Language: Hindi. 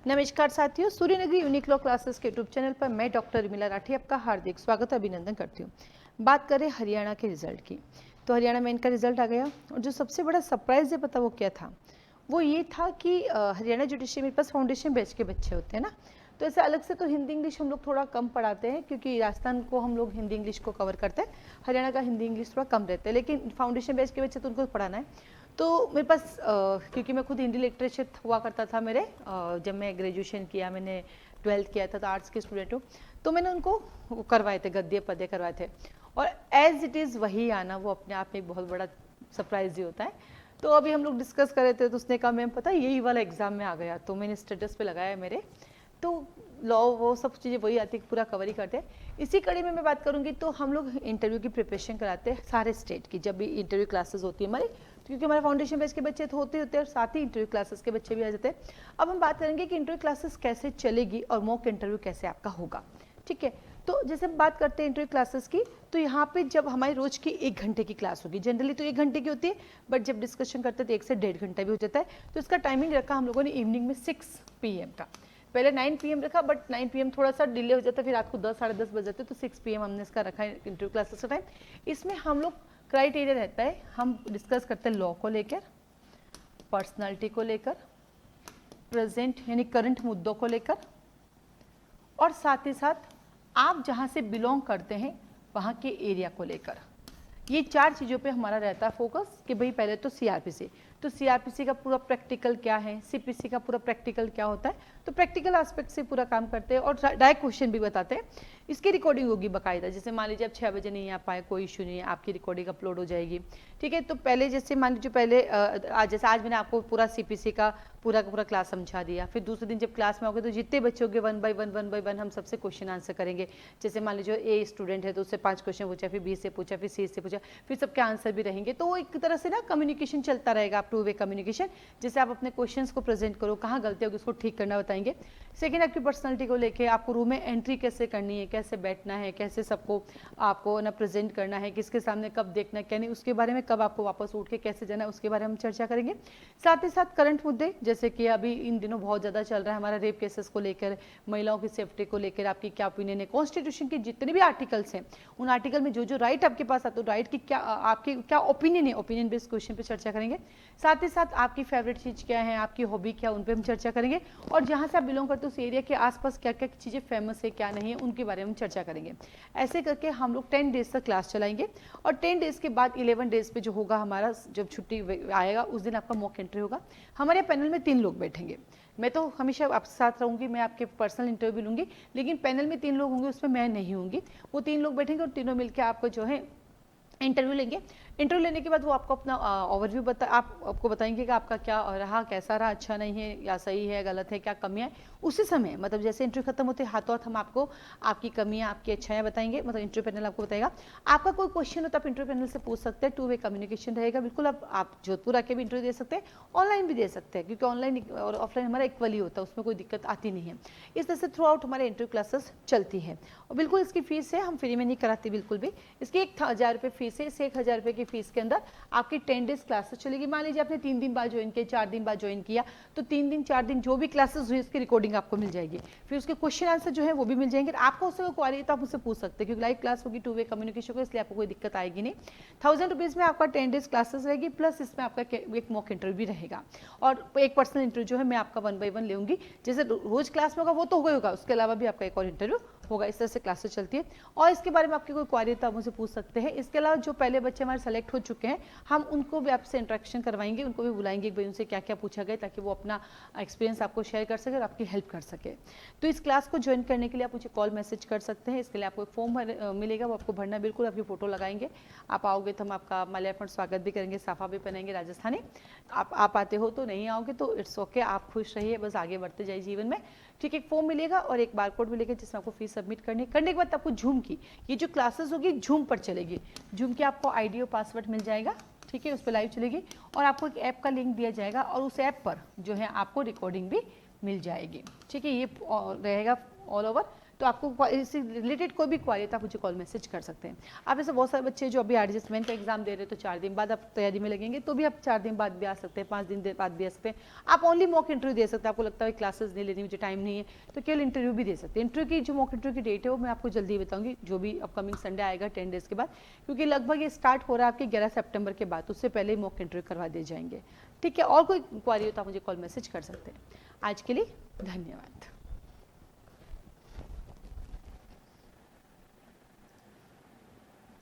नमस्कार साथियों, सूर्य नगरी यूनिक लॉ क्लासेस के यूट्यूब चैनल पर मैं डॉक्टर रिमिला राठी आपका हार्दिक स्वागत अभिनंदन करती हूँ। बात करें हरियाणा के रिजल्ट की, तो हरियाणा में इनका रिजल्ट आ गया और जो सबसे बड़ा सरप्राइज है पता वो क्या था, वो ये था कि हरियाणा जुडिशरी मेरे पास फाउंडेशन बैच के बच्चे होते हैं ना, तो ऐसे अलग से तो हिंदी इंग्लिश हम लोग थोड़ा कम पढ़ाते हैं क्योंकि राजस्थान को हम लोग हिंदी इंग्लिश को कवर करते हैं, हरियाणा का हिंदी इंग्लिश थोड़ा कम रहता है, लेकिन फाउंडेशन बैच के बच्चे तो उनको पढ़ाना है। तो मेरे पास क्योंकि मैं खुद हिंदी लिटरेचर हुआ करता था मेरे, जब मैं ग्रेजुएशन किया, मैंने 12th किया था, तो आर्ट्स के स्टूडेंट हूँ, तो मैंने उनको करवाए थे, गद्य पद्य करवाए थे, और एज इट इज़ वही आना वो अपने आप में एक बहुत बड़ा सरप्राइज ही होता है। तो अभी हम लोग डिस्कस कर रहे थे, तो उसने कहा मैम पता यही वाला एग्जाम में आ गया, तो मैंने स्टेटस पे लगाया मेरे, तो लॉ वो सब चीज़ें वही आती है, पूरा कवर ही करते हैं। इसी कड़ी में मैं बात करूंगी, तो हम लोग इंटरव्यू की प्रिपरेशन कराते हैं सारे स्टेट की, जब भी इंटरव्यू क्लासेस होती है हमारी, क्योंकि हमारे फाउंडेशन बैच के बच्चे तो होते होते हैं और साथ ही इंटरव्यू क्लासेस के बच्चे भी आ जाते हैं। अब हम बात करेंगे कि इंटरव्यू क्लासेस कैसे चलेगी और मॉक इंटरव्यू कैसे आपका होगा, ठीक है। तो जैसे हम बात करते हैं इंटरव्यू क्लासेस की, तो यहाँ पे जब हमारी रोज की 1 घंटे की क्लास होगी, जनरली तो 1 घंटे की होती है, बट जब डिस्कशन करते हैं तो 1 से 1.5 घंटा भी हो जाता है। तो इसका टाइमिंग रखा हम लोगों ने इवनिंग में 6 PM का, पहले 9 PM रखा, बट 9 PM थोड़ा सा डिले हो जाता है, फिर रात को 10 साढ़े 10 बज जाते, तो 6 PM हमने इसका रखा है इंटरव्यू क्लासेस का टाइम। इसमें हम लोग क्राइटेरिया रहता है, हम डिस्कस करते हैं लॉ को लेकर, पर्सनालिटी को लेकर, प्रेजेंट यानी करंट मुद्दों को लेकर, और साथ ही साथ आप जहां से बिलोंग करते हैं वहां के एरिया को लेकर। ये 4 चीज़ों पे हमारा रहता है फोकस कि भाई पहले तो सीआरपीसी, तो सीआरपीसी का पूरा प्रैक्टिकल क्या है, सीपीसी का पूरा प्रैक्टिकल क्या होता है, तो प्रैक्टिकल एस्पेक्ट से पूरा काम करते हैं और डायरेक्ट क्वेश्चन भी बताते हैं। इसकी रिकॉर्डिंग होगी बाकायदा, जैसे मान लीजिए आप 6 बजे नहीं आ पाए, कोई इशू नहीं है, आपकी रिकॉर्डिंग अपलोड हो जाएगी, ठीक है। तो पहले जैसे मान लीजिए पहले जैसे आज मैंने आपको पूरा सीपीसी का पूरा क्लास समझा दिया, फिर दूसरे दिन जब क्लास में आओगे तो जितने बच्चे होंगे 1 बाय 1 हम सबसे क्वेश्चन आंसर करेंगे। जैसे मान लीजिए ए स्टूडेंट है तो उससे 5 क्वेश्चन पूछा, फिर बी से पूछा, फिर सी से पूछा, फिर सबके आंसर भी रहेंगे, तो वो एक तरह से ना कम्युनिकेशन चलता रहेगा, आप 2 वे कम्युनिकेशन, जैसे आप अपने क्वेश्चंस को प्रेजेंट करो, कहाँ गलती होगी उसको ठीक करना बताएंगे। सेकेंड आपकी पर्सनैलिटी को लेके, आपको रूम में एंट्री कैसे करनी है, कैसे बैठना है, कैसे सबको आपको ना प्रेजेंट करना है, किसके सामने कब देखना है क्या नहीं, उसके बारे में, कब आपको वापस उठ के कैसे जाना है उसके बारे में हम चर्चा करेंगे। साथ ही साथ करंट मुद्दे, जैसे कि अभी इन दिनों बहुत ज़्यादा चल रहा है हमारा रेप केसेस को लेकर, महिलाओं की सेफ्टी को लेकर आपकी क्या ओपिनियन है, कॉन्स्टिट्यूशन के जितने भी आर्टिकल्स हैं उन आर्टिकल में जो जो राइट आपके पास आते हैं, राइट की क्या आपकी क्या ओपिनियन है, ओपिनियन बेस्ड क्वेश्चन पे चर्चा करेंगे। साथ ही साथ आपकी फेवरेट चीज़ क्या है, आपकी हॉबी क्या, उन पर हम चर्चा करेंगे, और जहाँ से आप बिलोंग करते हो उस एरिया के आसपास क्या क्या चीज़ें फेमस है क्या नहीं है उनके बारे में हम चर्चा करेंगे। ऐसे करके हम लोग 10 डेज तक क्लास चलाएंगे, और 10 डेज के बाद 11 डेज पे जो होगा हमारा, जब छुट्टी आएगा उस दिन आपका मॉक एंट्री होगा। हमारे पैनल में 3 लोग बैठेंगे, मैं तो हमेशा आपके साथ रहूंगी, मैं आपके पर्सनल इंटरव्यू भी लूंगी, लेकिन पैनल में 3 लोग होंगे उसमें मैं नहीं होंगी, वो 3 लोग बैठेंगे और तीनों मिलकर आपको जो है इंटरव्यू लेंगे। इंटरव्यू लेने के बाद वो आपको अपना ओवरव्यू आपको बताएंगे कि आपका क्या रहा, कैसा रहा, अच्छा नहीं है या सही है, गलत है, क्या कमियां है। उसी समय मतलब जैसे इंटरव्यू खत्म होते हाथों हाथ हम आपको आपकी कमियां, आपकी अच्छाइयां बताएंगे, मतलब इंटरव्यू पैनल आपको बताएगा। आपका कोई क्वेश्चन हो तो आप इंटरव्यू पैनल से पूछ सकते हैं, 2 वे कम्युनिकेशन रहेगा, बिल्कुल आप जोधपुर आके भी इंटरव्यू दे सकते हैं, ऑनलाइन भी दे सकते हैं, क्योंकि ऑनलाइन और ऑफलाइन हमारा इक्वली होता है, उसमें कोई दिक्कत आती नहीं है। इस तरह से थ्रू आउट हमारे इंटरव्यू क्लासेस चलती है, और बिल्कुल इसकी फीस है, हम फ्री में नहीं कराते बिल्कुल भी, इसकी 1000 रुपये फीस है। इस 1000 रुपये की फीस के अंदर आपकी 10 डेज क्लासेस चलेगी। मान लीजिए आपने 3 दिन बाद ज्वाइन किया, 4 दिन बाद ज्वाइन किया, तो 3 दिन 4 दिन जो भी क्लासेस हुई उसकी रिकॉर्डिंग आपको मिल जाएगी, फिर उसके क्वेश्चन आंसर जो है वो भी मिल जाएंगे। आपको उससे कोई क्वारी तो आप उससे पूछ सकते हैं, क्योंकि लाइव क्लास होगी, 2 वे कम्युनिकेशन होगा, इसलिए आपको कोई दिक्कत आएगी नहीं। 1000 रुपीज़ में आपका 10 डेज क्लासेस रहेगी, प्लस इसमें आपका एक मॉक इंटरव्यू भी रहेगा, और एक पर्सनल इंटरव्यू जो है मैं आपका 1 बाय 1 लेंगी, जैसे रोज क्लास में होगा वो तो होगा, उसके अलावा भी आपका एक और इंटरव्यू होगा। इस तरह से क्लासेस चलती है, और इसके बारे में आपकी कोई क्वारी तो आप मुझसे पूछ सकते हैं। इसके अलावा जो पहले बच्चे हमारे सेलेक्ट हो चुके हैं, हम उनको भी आपसे इंटरेक्शन करवाएंगे, उनको भी बुलाएंगे कि भाई उनसे क्या क्या पूछा गया, ताकि वो अपना एक्सपीरियंस आपको शेयर कर सके और आपकी हेल्प कर सके। तो इस क्लास को ज्वाइन करने के लिए आप मुझे कॉल मैसेज कर सकते हैं। इसके लिए आपको फॉर्म मिलेगा, वो आपको भरना, बिल्कुल आपकी फोटो लगाएंगे। आप आओगे तो हम आपका माल्यार्पण स्वागत भी करेंगे, साफा भी पहनेंगे राजस्थानी। आप आते हो तो, नहीं आओगे तो इट्स ओके, आप खुश रहिए, बस आगे बढ़ते जाइए जीवन में, ठीक है। एक फॉर्म मिलेगा और एक बारकोड मिलेगा जिसमें आपको फीस सबमिट करने के बाद आपको झूम की ये जो क्लासेस होगी झूम पर चलेगी, झूम के आपको आईडी और पासवर्ड मिल जाएगा, ठीक है, उस पर लाइव चलेगी, और आपको एक ऐप का लिंक दिया जाएगा, और उस ऐप पर जो है आपको रिकॉर्डिंग भी मिल जाएगी, ठीक है। ये रहेगा ऑल ओवर, तो आपको इससे रिलेटेड कोई भी क्वारी तो आप मुझे कॉल मैसेज कर सकते हैं। आप ऐसे बहुत सारे बच्चे जो अभी एडजस्टमेंट का एग्जाम दे रहे हैं तो 4 दिन बाद आप तैयारी में लगेंगे, तो भी आप 4 दिन बाद भी आ सकते हैं, 5 दिन बाद भी आ सकते हैं। आप ओनली मॉक इंटरव्यू दे सकते हैं, आपको लगता है क्लासेस नहीं लेनी, मुझे टाइम नहीं है, तो केवल इंटरव्यू भी दे सकते हैं। इंटरव्यू की जो मॉक इंटरव्यू की डेट है वो मैं आपको जल्दी बताऊंगी, जो भी अपकमिंग संडे आएगा 10 डेज के बाद, क्योंकि लगभग ये स्टार्ट हो रहा है आपके 11 सितंबर के बाद, उससे पहले ही मॉक इंटरव्यू करवा दिए जाएंगे। ठीक है, और कोई क्वारी हो तो आप मुझे कॉल मैसेज कर सकते हैं। आज के लिए धन्यवाद।